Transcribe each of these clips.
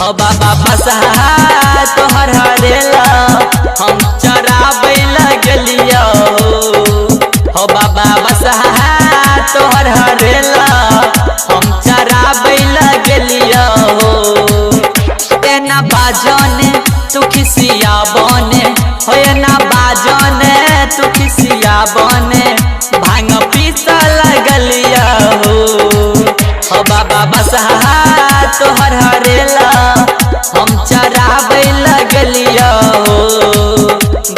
हो बाबा बसहा तोहर हरेला हम चराबै लगलिया हो बाबा बसहा तोहर हरेला हम चराबै लगलिया एना बाजने तू खिसिया बने हो एना बाजने तू खिसिया बने भांग पीसा लगलिया हो बाबा बसहा तोहर हरेला हम चराबै लगलिया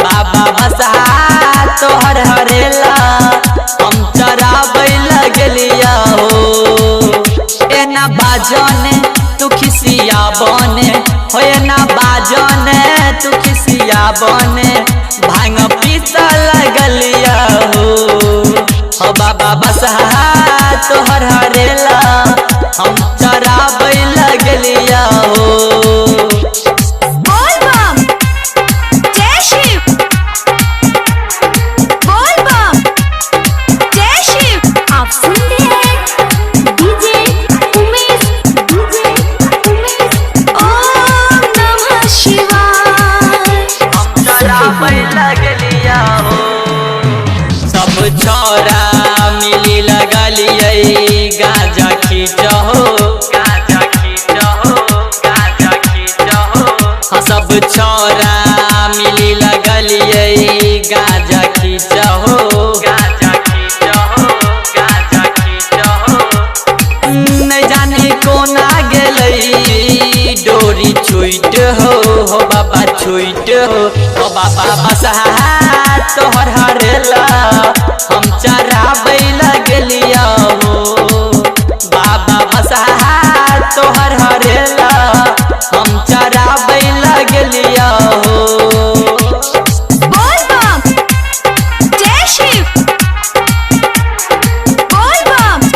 बाबा बसहा तोहर हरेला हम चराबै लगलिया एना बाजने तू खिसिया बने हो एना बाजने तू खिसिया बने भांग पीसा लगलिया हो बाबा बसहा तोहर हरेला हम चराबै लगलिया बोल बम जय शिव बोल बम जय शिव। आप सुन रहे हैं डीजे उमेश ओम नमः शिवाय। हम चराबै लगलिया सब छोरा मिली लगलिए गाजा खींचहो गाजा खींचहो गाजा खींचहो सब छोरा मिली लगलिए गाजा खींचहो गाजा खींचहो गाजा खींचहो नहीं जाने कोना गेलै डोरी छूट हो बाबा छूट हो बाबा बसहा तोहर हरेला हम चराबै लगलिया बाबा बसहा तोहर हरेला हम चराबै लगलिया बोल बम जय शिव बोल बम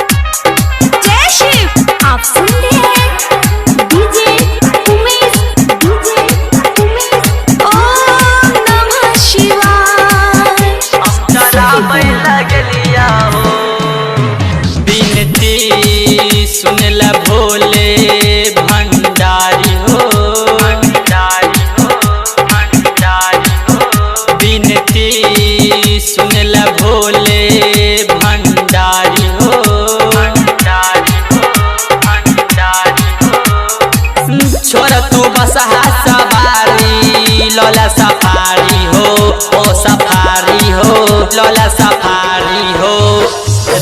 जय शिव। आप सुन रहे हैं डीजे उमेश ओम नमः शिवाय। हम चराबै लगलिया बिनती सुनल भोले भंडारी हो भंडारी हो भंडारी हो बिनती सुनल भोले भंडारी हो भंडारी हो भंडारी हो छोड़ तू बसहा सवारी लोला सफारी हो ओ सफारी हो लोला सफारी हो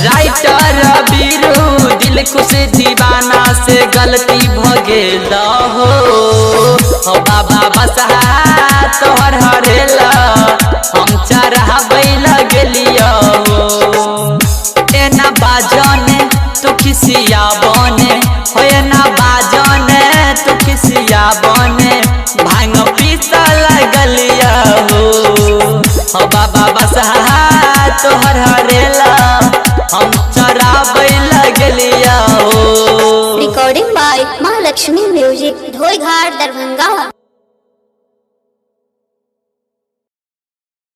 राइटर बीरू दिल खुश दीवाना से गलती भगेल हो बाबा बसहा तोहर हरेला हम चराबै लगलिया एना बाजने तू खिसिया बने हो एना बाजने तू खिसिया बने भांग पीसा लगलिया हो बाबा बसहा तोहर हरेला हम चराबै लगलिया रिकॉर्डिंग बाय महालक्ष्मी म्यूजिक ढोईघाट दरभंगा।